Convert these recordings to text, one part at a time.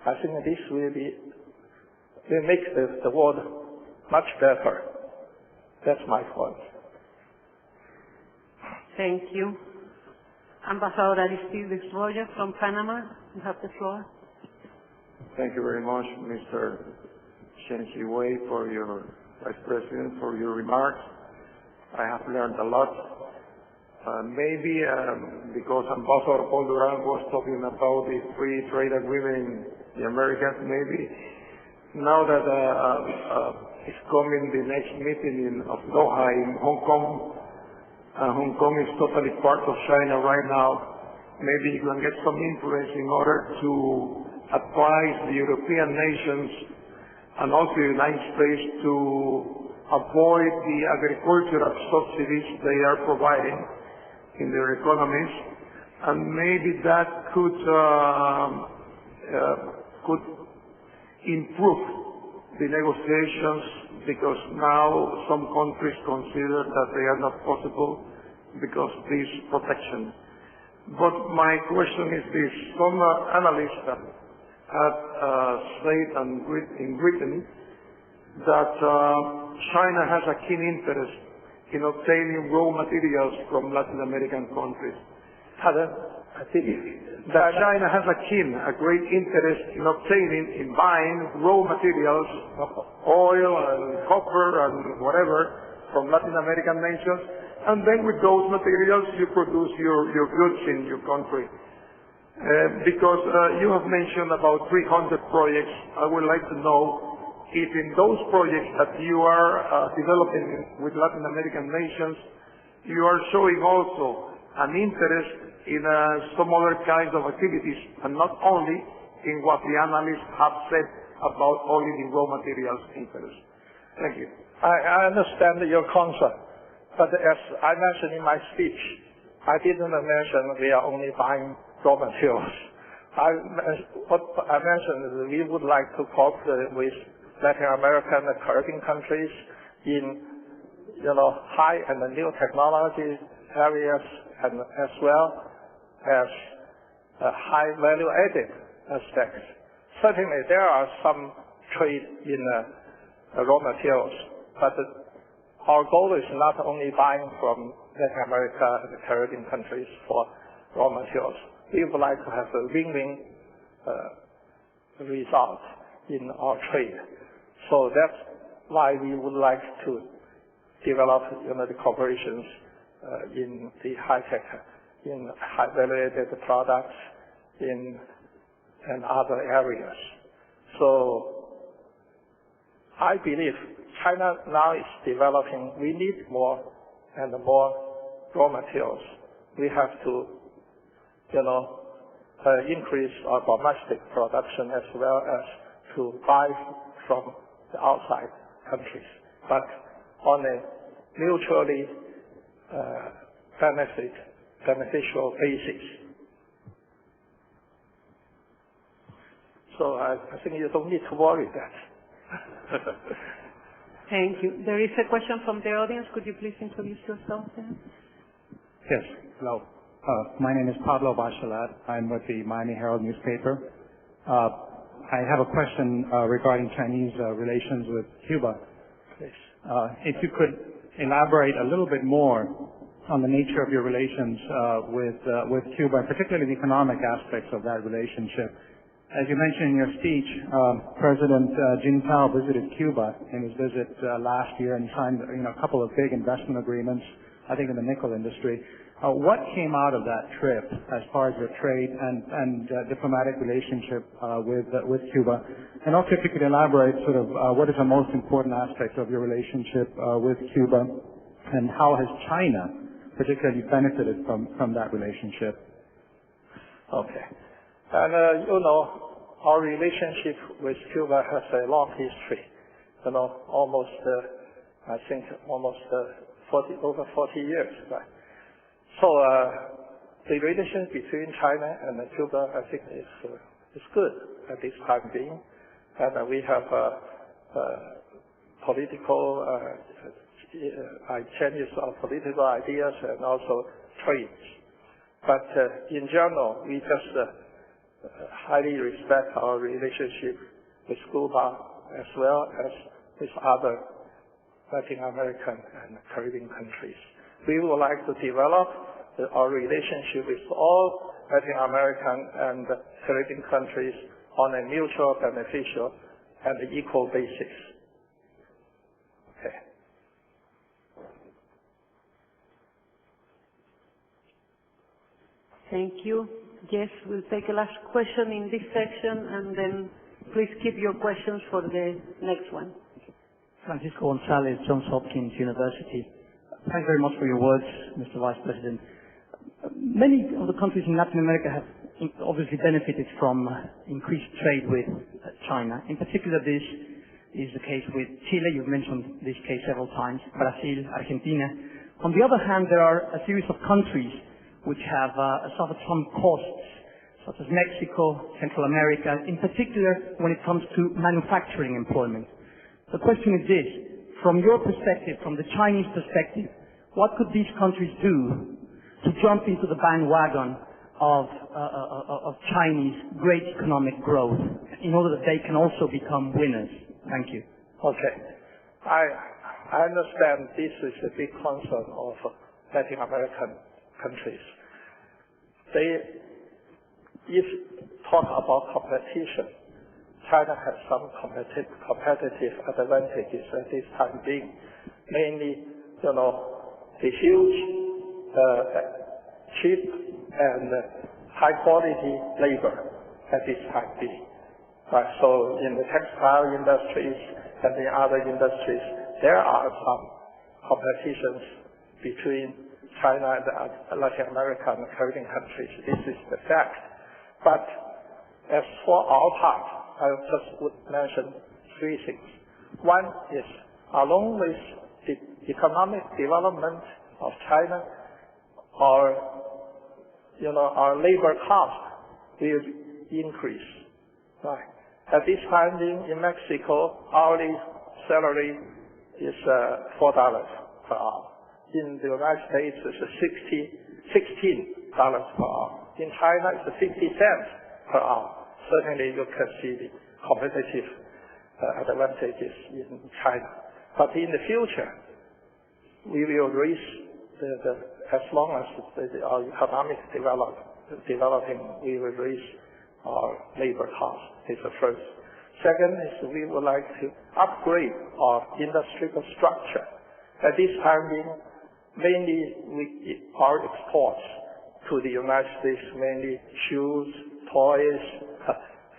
I think this will make the world much better. That's my point. Thank you. Ambassador Aristides Rojas from Panama, you have the floor. Thank you very much, Mr. Chen Wei, for your Vice President, for your remarks. I have learned a lot. Maybe because Ambassador Paul Duran was talking about the free trade agreement in the Americas, maybe now that it's coming the next meeting of Doha in Hong Kong, Hong Kong is totally part of China right now. Maybe you can get some influence in order to advise the European nations and also the United States to avoid the agricultural subsidies they are providing in their economies, and maybe that could improve the negotiations, because now some countries consider that they are not possible because of this protection. But my question is this: some analysts have said in Britain that China has a keen interest in obtaining raw materials from Latin American countries. I think That China has a great interest in obtaining, in buying raw materials, oil and copper and whatever, from Latin American nations, and then with those materials you produce your goods in your country. Because you have mentioned about 300 projects, I would like to know if in those projects that you are developing with Latin American nations, you are showing also an interest in some other kinds of activities, and not only in what the analysts have said about only the raw materials interest. Thank you. I understand your concern, but as I mentioned in my speech, I didn't mention we are only buying raw materials. What I mentioned is we would like to cooperate with Latin American and Caribbean countries in, high and new technology areas, and as well as high value-added aspects. Certainly, there are some trade in raw materials, but our goal is not only buying from Latin America and the Caribbean countries for raw materials. We would like to have a win-win result in our trade. So that's why we would like to develop the corporations in the high-tech, in high-value-added products, and other areas. So I believe China now is developing. We need more and more raw materials. We have to, increase our domestic production as well as to buy from the outside countries, but on a mutually beneficial basis. So I think you don't need to worry that. Thank you. There is a question from the audience. Could you please introduce yourself then? Yes. Hello. My name is Pablo Bachelat. I'm with the Miami Herald newspaper. I have a question regarding Chinese relations with Cuba. Please. If you could elaborate a little bit more on the nature of your relations with Cuba, and particularly the economic aspects of that relationship. As you mentioned in your speech, President Jintao visited Cuba in his visit last year and signed a couple of big investment agreements, I think in the nickel industry. What came out of that trip as far as your trade and diplomatic relationship with Cuba? And also if you could elaborate sort of what is the most important aspect of your relationship with Cuba, and how has China particularly benefited from that relationship? Okay. And our relationship with Cuba has a long history. Almost, I think, over 40 years, right? So the relations between China and Cuba, I think, is good at this time being, and we have political changes of political ideas and also trades. But in general, we just highly respect our relationship with Cuba as well as with other Latin American and Caribbean countries. We would like to develop our relationship with all Latin American and Caribbean countries on a mutual beneficial and equal basis. Okay. Thank you. Yes, we'll take a last question in this section, and then please keep your questions for the next one. Francisco Gonzalez, Johns Hopkins University. Thank you very much for your words, Mr. Vice President. Many of the countries in Latin America have obviously benefited from increased trade with China. In particular, this is the case with Chile. You've mentioned this case several times, Brazil, Argentina. On the other hand, there are a series of countries which have suffered some costs, such as Mexico, Central America, in particular when it comes to manufacturing employment. The question is this: from your perspective, from the Chinese perspective, what could these countries do to jump into the bandwagon of Chinese great economic growth in order that they can also become winners? Thank you. Okay. I understand this is a big concern of Latin American countries. If talk about competition, China has some competitive advantages at this time being, mainly, the huge, cheap and high quality labor at this time being. Right? So in the textile industries and in other industries, there are some competitions between China and Latin America and Caribbean countries. This is the fact. But as for our part, I just would mention three things. One is, along with the economic development of China, our labor cost will increase. Right. At this time in Mexico, hourly salary is $4 per hour. In the United States, it's $16 per hour. In China, it's 50 cents per hour. Certainly, you can see the competitive advantages in China. But in the future, we will reach as long as our economic developing, we will reach our labor cost. Is the first. Second is we would like to upgrade our industrial structure. At this time, mainly our exports to the United States, mainly shoes, toys,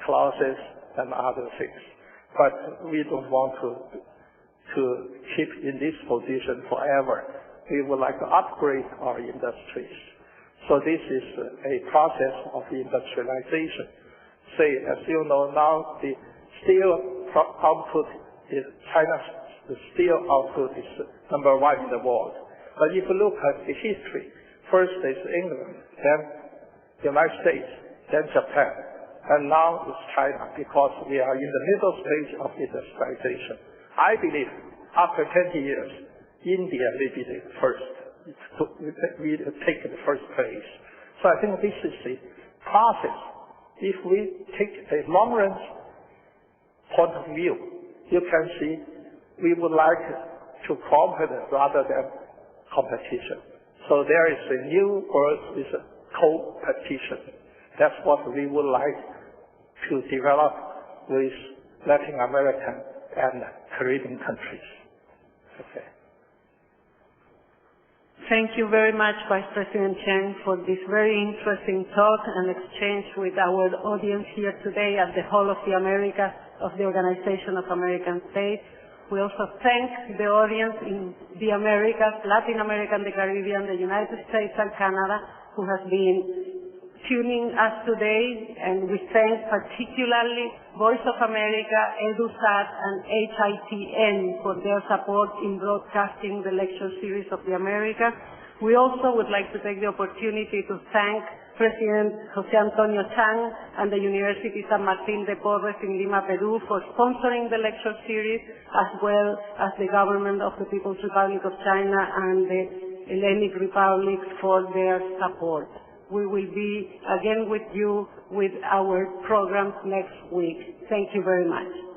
clothes, and other things. But we don't want to keep in this position forever. We would like to upgrade our industries. So this is a process of industrialization. Say, as you know now, the steel output is the steel output is number one in the world. But if you look at the history, first is England, then the United States, then Japan, and now it's China, because we are in the middle stage of industrialization. I believe after 20 years, India will be the first. We take the first place. So I think this is the process. If we take a long-range point of view, you can see we would like to cooperate rather than competition. So there is a new word, is co-petition. That's what we would like to develop with Latin American and Caribbean countries. Okay. Thank you very much, Vice President Chen, for this very interesting talk and exchange with our audience here today at the Hall of the Americas of the Organization of American States. We also thank the audience in the Americas, Latin America and the Caribbean, the United States and Canada, who has been tuning us today, and we thank particularly Voice of America, EduSat, and HITN for their support in broadcasting the lecture series of the Americas. We also would like to take the opportunity to thank President José Antonio Chang and the University San Martín de Porres in Lima, Peru, for sponsoring the lecture series, as well as the government of the People's Republic of China and the Hellenic Republic for their support. we will be again with you with our programs next week. Thank you very much.